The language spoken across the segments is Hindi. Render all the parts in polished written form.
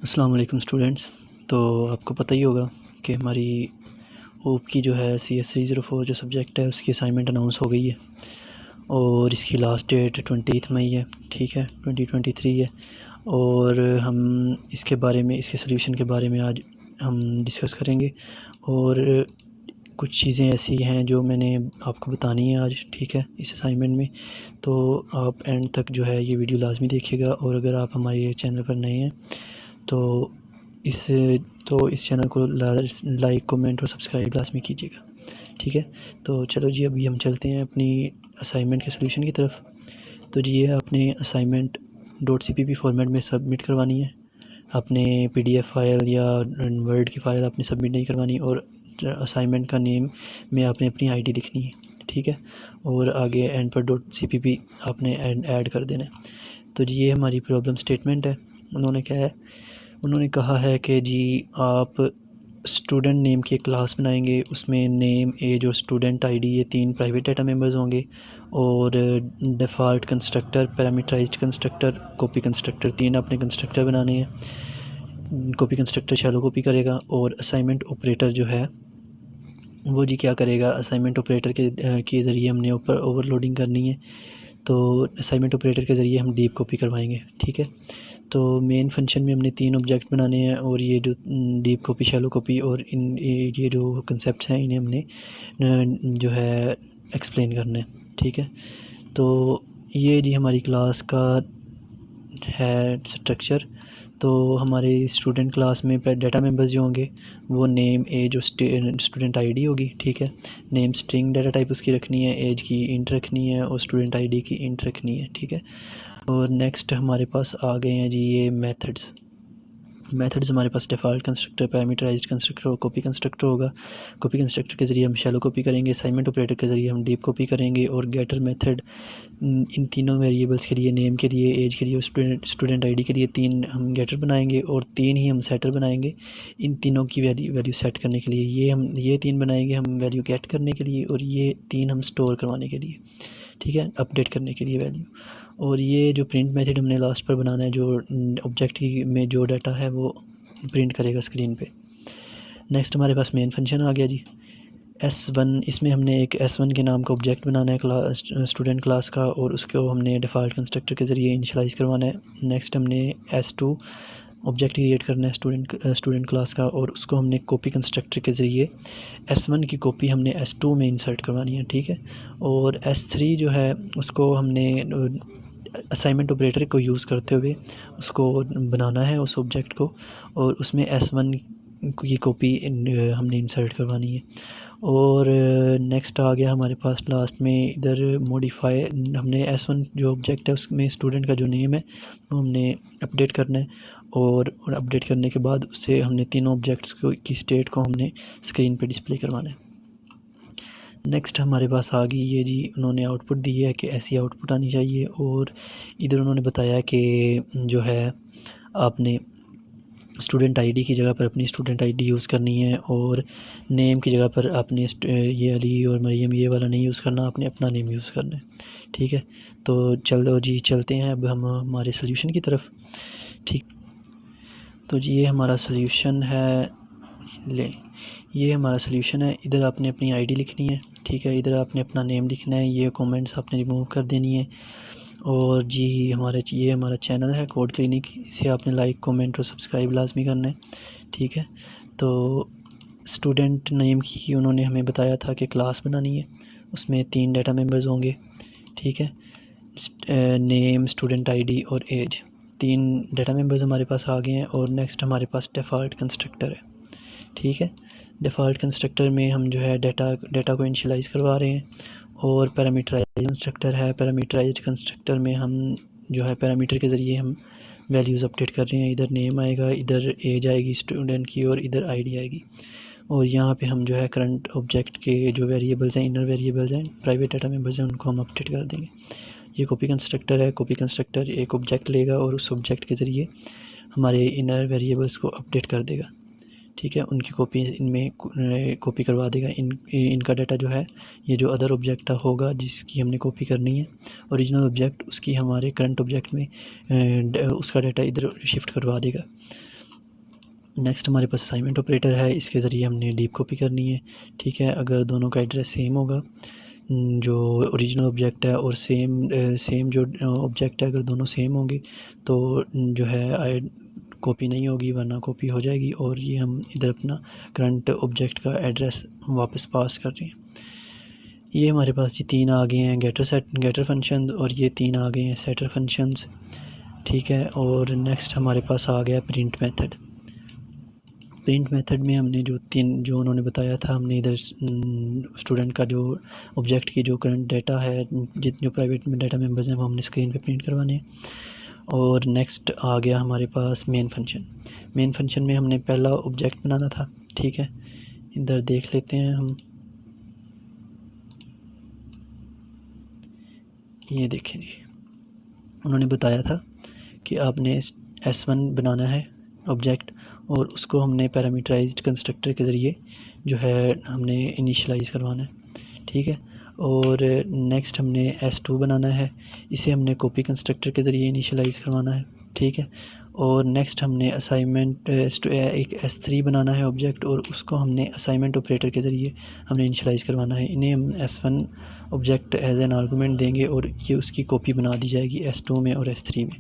अस्सलाम वालेकुम स्टूडेंट्स। तो आपको पता ही होगा कि हमारी ओप की जो है CS304 जो सब्जेक्ट है उसकी असाइनमेंट अनाउंस हो गई है और इसकी लास्ट डेट 20 मई है, ठीक है, 2023 है। और हम इसके बारे में, इसके सोल्यूशन के बारे में आज हम डिस्कस करेंगे। और कुछ चीज़ें ऐसी हैं जो मैंने आपको बतानी है आज, ठीक है, इस असाइनमेंट में। तो आप एंड तक जो है ये वीडियो लाजमी देखिएगा। और अगर आप हमारे चैनल पर नए हैं तो इस इस चैनल को लाइक, कमेंट और सब्सक्राइब लाजमी कीजिएगा, ठीक है। तो चलो जी, अभी हम चलते हैं अपनी असाइनमेंट के सोल्यूशन की तरफ। तो जी, ये आपने असाइनमेंट .cpp फॉर्मेट में सबमिट करवानी है। आपने PDF फाइल या वर्ड की फ़ाइल आपने सबमिट नहीं करवानी। और असाइनमेंट का नेम में आपने अपनी ID लिखनी है, ठीक है। और आगे एंड पर .cpp आपने ऐड कर देना है। तो जी, ये हमारी प्रॉब्लम स्टेटमेंट है। उन्होंने कहा है कि जी आप स्टूडेंट नेम की क्लास बनाएंगे, उसमें नेम, एज और स्टूडेंट ID ये 3 प्राइवेट डाटा मेंबर्स होंगे। और default constructor, parameterized constructor, copy constructor, 3 आपने कंस्ट्रक्टर बनाने हैं। कॉपी कंस्ट्रक्टर शैलो कॉपी करेगा। और असाइनमेंट ऑपरेटर जो है वो जी क्या करेगा, असाइनमेंट ऑपरेटर के ज़रिए हमने ऊपर ओवरलोडिंग करनी है। तो असाइनमेंट ऑपरेटर के ज़रिए हम डीप कॉपी करवाएंगे, ठीक है। तो मेन फंक्शन में हमने 3 ऑब्जेक्ट बनाने हैं और ये जो डीप कॉपी, शैलो कॉपी और ये जो कंसेप्ट हैं इन्हें हमने जो है एक्सप्लेन करना है, ठीक है। तो ये जी हमारी क्लास का है स्ट्रक्चर। तो हमारे स्टूडेंट क्लास में डाटा मेंबर्स जो होंगे वो नेम, एज और स्टूडेंट ID होगी, ठीक है। नेम स्ट्रिंग डाटा टाइप उसकी रखनी है, एज की इंट रखनी है और स्टूडेंट ID की इंट रखनी है, ठीक है। और नेक्स्ट हमारे पास आ गए हैं जी ये मेथड्स हमारे पास डिफ़ॉल्ट कंस्ट्रक्टर, पैरामीटराइज्ड कंस्ट्रक्टर और कॉपी कंस्ट्रक्टर होगा। कॉपी कंस्ट्रक्टर के ज़रिए हम शैलो कॉपी करेंगे, असाइनमेंट ऑपरेटर के ज़रिए हम डीप कॉपी करेंगे। और गेटर मेथड इन तीनों वेरिएबल्स के लिए, नेम के लिए, एज के लिए और स्टूडेंट ID के लिए 3 हम गेटर बनाएंगे और 3 ही हम सेटर बनाएंगे इन तीनों की वैल्यू सेट करने के लिए। ये 3 बनाएंगे हम वैल्यू गेट करने के लिए और ये 3 हम स्टोर करवाने के लिए, ठीक है, अपडेट करने के लिए वैल्यू। और ये जो प्रिंट मेथड हमने लास्ट पर बनाना है, जो ऑब्जेक्ट की में जो डाटा है वो प्रिंट करेगा स्क्रीन पे। नेक्स्ट हमारे पास मेन फंक्शन आ गया जी S1। इसमें हमने एक S1 के नाम का ऑब्जेक्ट बनाना है स्टूडेंट क्लास का और उसको हमने डिफ़ॉल्ट कंस्ट्रक्टर के ज़रिए इनिशियलाइज़ करवाना है। नेक्स्ट हमने S2 ऑब्जेक्ट क्रिएट करना है स्टूडेंट क्लास का और उसको हमने कॉपी कंस्ट्रक्टर के ज़रिए S1 की कॉपी हमने S2 में इंसर्ट करवानी है, ठीक है। और S3 जो है उसको हमने असाइनमेंट ऑपरेटर को यूज़ करते हुए उसको बनाना है उस ऑब्जेक्ट को और उसमें S1 की कॉपी हमने इंसर्ट करवानी है। और नेक्स्ट आ गया हमारे पास लास्ट में इधर मॉडिफाई। हमने S1 जो ऑब्जेक्ट है उसमें स्टूडेंट का जो नेम है वो हमने अपडेट करना है और अपडेट करने के बाद उससे हमने तीनों ऑब्जेक्ट्स की स्टेट को हमने स्क्रीन पे डिस्प्ले करवाना है। नेक्स्ट हमारे पास आ गई ये जी, उन्होंने आउटपुट दी है कि ऐसी आउटपुट आनी चाहिए। और इधर उन्होंने बताया कि जो है आपने स्टूडेंट ID की जगह पर अपनी स्टूडेंट ID यूज़ करनी है और नेम की जगह पर आपने ये अली और मरियम ये वाला नहीं यूज़ करना, आपने अपना नेम यूज़ करना है, ठीक है। तो चलो जी, चलते हैं अब हम हमारे सोल्यूशन की तरफ, ठीक। तो जी ये हमारा सोल्यूशन है, ये हमारा सोल्यूशन है। इधर आपने अपनी ID लिखनी है, ठीक है, इधर आपने अपना नेम लिखना है, ये कमेंट्स आपने रिमूव कर देनी है। और जी ये हमारा चैनल है कोड क्लिनिक, इसे आपने लाइक, कमेंट और सब्सक्राइब लाजमी करना है, ठीक है। तो स्टूडेंट नेम की उन्होंने हमें बताया था कि क्लास बनानी है, उसमें 3 डाटा मेंबर्स होंगे, ठीक है। नेम, स्टूडेंट ID और एज, 3 डाटा मेंबर्स हमारे पास आ गए हैं। और नेक्स्ट हमारे पास डिफ़ॉल्ट कंस्ट्रक्टर है, ठीक है। डिफ़ॉल्ट कंस्ट्रक्टर में हम जो है डाटा को इनिशियलाइज़ करवा रहे हैं। और पैरामीटराइज्ड कंस्ट्रक्टर है, पैरामीटराइज्ड कंस्ट्रक्टर में हम जो है पैरामीटर के ज़रिए हम वैल्यूज़ अपडेट कर रहे हैं। इधर नेम आएगा, इधर एज आएगी स्टूडेंट की और इधर ID आएगी। और यहाँ पे हम जो है करंट ऑब्जेक्ट के जो वेरिएबल्स हैं, इनर वेरिएबल्स हैं, प्राइवेट डाटा मेंबर्स हैं, उनको हम अपडेट कर देंगे। ये कॉपी कंस्ट्रक्टर है। कॉपी कंस्ट्रक्टर एक ऑब्जेक्ट लेगा और उस ऑब्जेक्ट के ज़रिए हमारे इनर वेरिएबल्स को अपडेट कर देगा, ठीक है। उनकी कॉपी इनमें कॉपी करवा देगा। इनका डाटा जो है, ये जो अदर ऑब्जेक्ट होगा जिसकी हमने कॉपी करनी है ओरिजिनल ऑब्जेक्ट, उसकी हमारे करंट ऑब्जेक्ट में उसका डाटा इधर शिफ्ट करवा देगा। नेक्स्ट हमारे पास असाइनमेंट ऑपरेटर है, इसके ज़रिए हमने डीप कॉपी करनी है। ठीक है, अगर दोनों का एड्रेस सेम होगा, जो ओरिजिनल ऑब्जेक्ट है और सेम जो ऑब्जेक्ट है, अगर दोनों सेम होंगे तो जो है कॉपी नहीं होगी, वरना कॉपी हो जाएगी। और ये हम इधर अपना करंट ऑब्जेक्ट का एड्रेस वापस पास कर रहे हैं। ये हमारे पास ये 3 आ गए हैं गेटर फंक्शन, और ये 3 आ गए हैं सेटर फंक्शंस। ठीक है, और नेक्स्ट हमारे पास आ गया प्रिंट मेथड। प्रिंट मेथड में हमने जो उन्होंने बताया था, हमने इधर स्टूडेंट का जो ऑब्जेक्ट की जो करंट डाटा है, जितने प्राइवेट में डाटा मेंबर्स हैं, वो हमने स्क्रीन पे प्रिंट करवाने हैं। और नेक्स्ट आ गया हमारे पास मेन फंक्शन। मेन फंक्शन में हमने पहला ऑब्जेक्ट बनाना था। ठीक है, इधर देख लेते हैं हम, ये देखें जी, उन्होंने बताया था कि आपने S1 बनाना है ऑब्जेक्ट, और उसको हमने पैरामीटराइज्ड कंस्ट्रक्टर के ज़रिए जो है हमने इनिशियलाइज़ करवाना है। ठीक है, और नेक्स्ट हमने S2 बनाना है, इसे हमने कॉपी कंस्ट्रक्टर के ज़रिए इनिशियलाइज़ करवाना है। ठीक है, और नेक्स्ट हमने असाइनमेंट एक S3 बनाना है ऑब्जेक्ट, और उसको हमने असाइनमेंट ऑपरेटर के ज़रिए हमने इनिशियलाइज़ करवाना है। इन्हें हम S1 object as an argument देंगे, और ये उसकी कॉपी बना दी जाएगी S2 में और S3 में।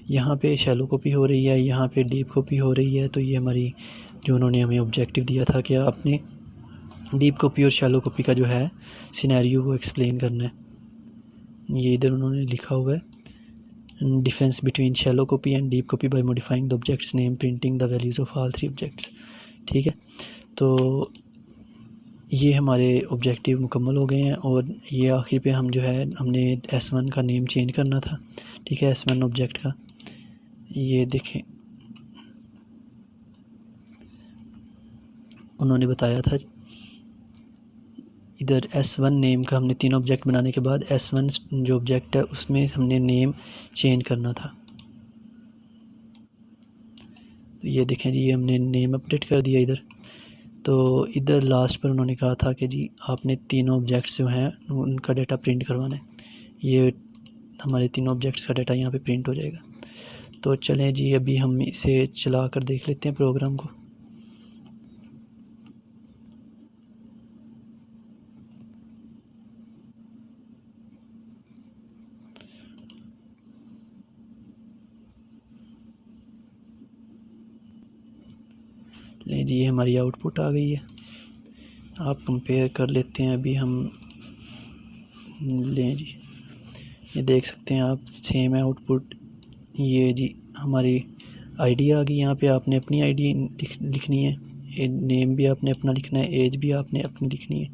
यहाँ पे शैलो कॉपी हो रही है, यहाँ पे डीप कॉपी हो रही है। तो ये हमारी जो उन्होंने हमें ऑब्जेक्टिव दिया था कि आपने डीप कॉपी और शैलो कॉपी का जो है सिनेरियो वो एक्सप्लेन करना है। ये इधर उन्होंने लिखा हुआ है, difference between shallow copy and deep copy bye modifying the objects name, printing the values of all 3 objects. ठीक है, तो ये हमारे ऑब्जेक्टिव मुकम्मल हो गए हैं, और ये आखिर पे हम जो है हमने S1 का नेम चेंज करना था। ठीक है, S1 ऑब्जेक्ट का, ये देखें उन्होंने बताया था इधर S1 नेम का हमने 3 ऑब्जेक्ट बनाने के बाद S1 जो ऑब्जेक्ट है उसमें हमने नेम चेंज करना था। तो ये देखें जी, ये हमने नेम अपडेट कर दिया इधर। तो इधर लास्ट पर उन्होंने कहा था कि जी आपने तीनों ऑब्जेक्ट्स जो हैं उनका डाटा प्रिंट करवाना है। ये हमारे तीनों ऑब्जेक्ट्स का डाटा यहाँ पे प्रिंट हो जाएगा। तो चलें जी, अभी हम इसे चला कर देख लेते हैं प्रोग्राम को। ले जी, ये हमारी आउटपुट आ गई है। आप कंपेयर कर लेते हैं, अभी हम लें जी, ये देख सकते हैं आप, सेम है आउटपुट। ये जी हमारी आईडी आ गई, यहाँ पे आपने अपनी आईडी लिखनी है, नेम भी आपने अपना लिखना है, एज भी आपने अपनी लिखनी है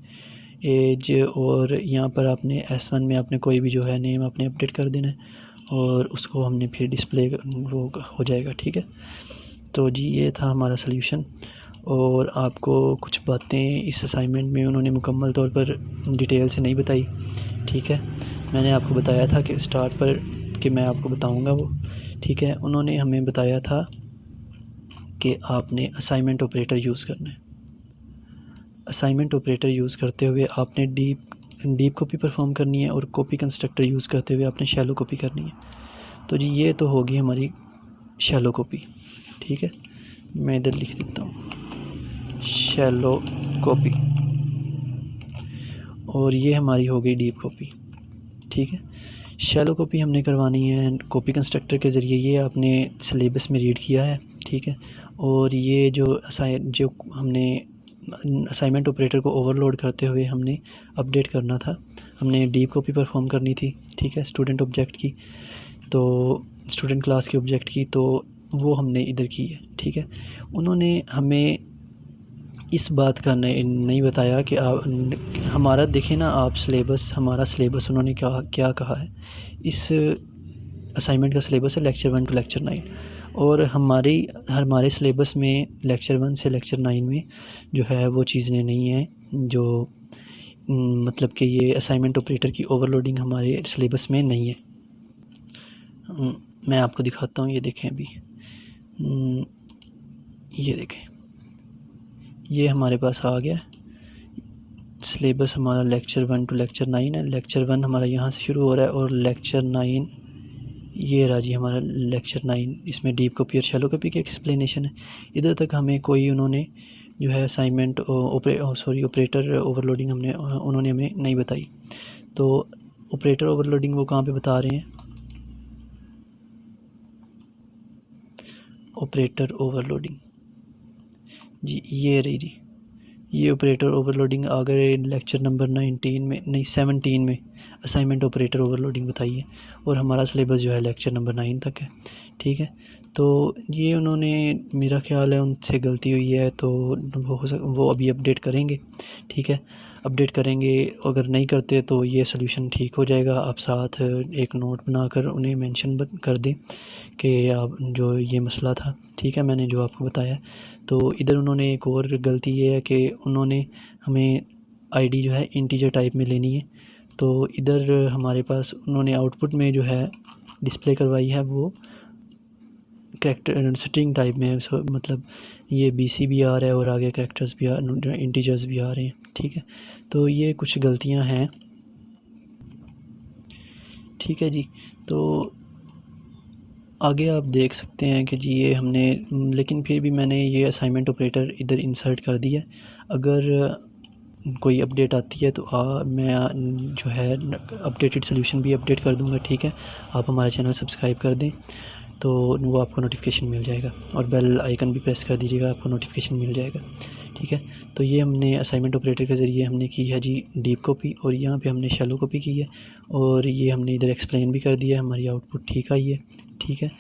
एज, और यहाँ पर आपने S1 में आपने कोई भी जो है नेम आपने अपडेट कर देना है, और उसको हमने फिर डिस्प्ले वो हो जाएगा। ठीक है, तो जी ये था हमारा सल्यूशन। और आपको कुछ बातें इस असाइनमेंट में उन्होंने मुकम्मल तौर पर डिटेल से नहीं बताई। ठीक है, मैंने आपको बताया था कि स्टार्ट पर कि मैं आपको बताऊंगा वो। ठीक है, उन्होंने हमें बताया था कि आपने असाइनमेंट ऑपरेटर यूज़ करना है। असाइनमेंट ऑपरेटर यूज़ करते हुए आपने डीप कॉपी परफॉर्म करनी है, और कॉपी कंस्ट्रक्टर यूज़ करते हुए आपने शैलो कॉपी करनी है। तो जी ये तो होगी हमारी शैलो कॉपी। ठीक है, मैं इधर लिख देता हूँ शैलो कॉपी, और ये हमारी हो गई डीप कॉपी। ठीक है, शैलो कॉपी हमने करवानी है कॉपी कंस्ट्रक्टर के ज़रिए, ये आपने सिलेबस में रीड किया है। ठीक है, और ये जो हमने असाइनमेंट ऑपरेटर को ओवरलोड करते हुए हमने अपडेट करना था, हमने डीप कॉपी परफॉर्म करनी थी। ठीक है, स्टूडेंट ऑब्जेक्ट की, तो स्टूडेंट क्लास के ऑब्जेक्ट की, तो वो हमने इधर की है। ठीक है, उन्होंने हमें इस बात का नहीं बताया कि आप हमारा देखें ना आप सिलेबस, हमारा सिलेबस उन्होंने क्या कहा है। इस असाइनमेंट का सिलेबस है लेक्चर 1 टू लेक्चर 9, और हमारे सिलेबस में लेक्चर 1 से लेक्चर 9 में जो है वो चीज़ें नहीं हैं, जो मतलब कि ये असाइनमेंट ऑपरेटर की ओवरलोडिंग हमारे सिलेबस में नहीं है। मैं आपको दिखाता हूँ, ये देखें अभी, ये देखें, ये हमारे पास आ गया सिलेबस। हमारा लेक्चर 1 टू लेक्चर 9 है। लेक्चर 1 हमारा यहाँ से शुरू हो रहा है, और लेक्चर 9 ये रहा जी हमारा लेक्चर 9, इसमें डीप कॉपी और शैलो कॉपी की एक्सप्लेनेशन है। इधर तक हमें कोई उन्होंने जो है असाइनमेंट ऑपरेटर ओवरलोडिंग उन्होंने हमें नहीं बताई। तो ऑपरेटर ओवरलोडिंग वो कहाँ पे बता रहे हैं, ऑपरेटर ओवरलोडिंग जी ये रही जी, ये ऑपरेटर ओवरलोडिंग आ गए लेक्चर नंबर 19 में, नहीं 17 में असाइनमेंट ऑपरेटर ओवरलोडिंग बताई है, और हमारा सिलेबस जो है लेक्चर नंबर 9 तक है। ठीक है, तो ये उन्होंने, मेरा ख्याल है उनसे गलती हुई है, तो वो अभी अपडेट करेंगे। ठीक है, अपडेट करेंगे, अगर नहीं करते तो ये सोल्यूशन ठीक हो जाएगा। आप साथ एक नोट बनाकर उन्हें मेंशन कर दें कि आप जो ये मसला था। ठीक है, मैंने जो आपको बताया। तो इधर उन्होंने एक और गलती ये है कि उन्होंने हमें आईडी जो है इंटीजर टाइप में लेनी है। तो इधर हमारे पास उन्होंने आउटपुट में जो है डिस्प्ले करवाई है वो कैरेक्टर स्ट्रिंग टाइप में है, मतलब ये BC भी आ रहा है और आगे कैरेक्टर्स भी इंटीजर्स भी आ रहे हैं। ठीक है, तो ये कुछ गलतियां हैं। ठीक है जी, तो आगे आप देख सकते हैं कि जी ये हमने, लेकिन फिर भी मैंने ये असाइनमेंट ऑपरेटर इधर इंसर्ट कर दिया। अगर कोई अपडेट आती है तो मैं जो है अपडेटेड सोल्यूशन भी अपडेट कर दूंगा। ठीक है, आप हमारा चैनल सब्सक्राइब कर दें तो वो आपको नोटिफिकेशन मिल जाएगा, और बेल आइकन भी प्रेस कर दीजिएगा, आपको नोटिफिकेशन मिल जाएगा। ठीक है, तो ये हमने असाइनमेंट ऑपरेटर के ज़रिए हमने की है जी डीप कॉपी, और यहाँ पे हमने शैलो कॉपी की है, और ये हमने इधर एक्सप्लेन भी कर दिया है, हमारी आउटपुट ठीक आई है। ठीक है,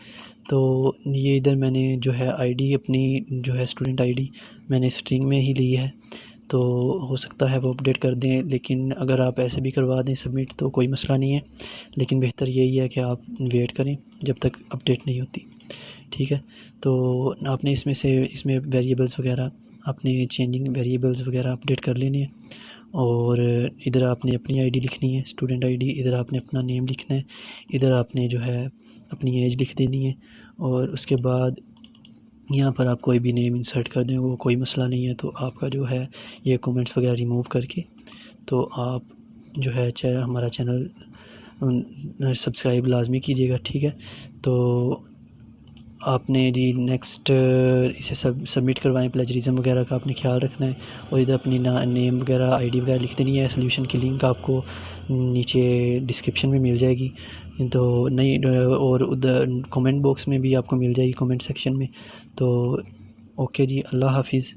तो ये इधर मैंने जो है आईडी अपनी जो है स्टूडेंट आईडी मैंने स्ट्रिंग में ही ली है, तो हो सकता है वो अपडेट कर दें, लेकिन अगर आप ऐसे भी करवा दें सबमिट तो कोई मसला नहीं है, लेकिन बेहतर यही है कि आप वेट करें जब तक अपडेट नहीं होती। ठीक है, तो आपने इसमें वेरिएबल्स वगैरह, आपने चेंजिंग वेरिएबल्स वगैरह अपडेट कर लेने हैं, और इधर आपने अपनी आईडी लिखनी है स्टूडेंट आईडी, इधर आपने अपना नेम लिखना है, इधर आपने जो है अपनी एज लिख देनी है, और उसके बाद यहाँ पर आप कोई भी नेम इंसर्ट कर दें वो कोई मसला नहीं है। तो आपका जो है ये कमेंट्स वगैरह रिमूव करके तो आप जो है हमारा चैनल सब्सक्राइब लाजमी कीजिएगा। ठीक है, तो आपने जी नेक्स्ट इसे सबमिट करवाएं, प्लेजरिज्म वगैरह का आपने ख्याल रखना है, और इधर अपनी नेम वगैरह आईडी वगैरह लिख देनी है। सोल्यूशन की लिंक आपको नीचे डिस्क्रिप्शन में मिल जाएगी, तो नहीं, और उधर कमेंट बॉक्स में भी आपको मिल जाएगी, कमेंट सेक्शन में। तो ओके जी, अल्लाह हाफिज़।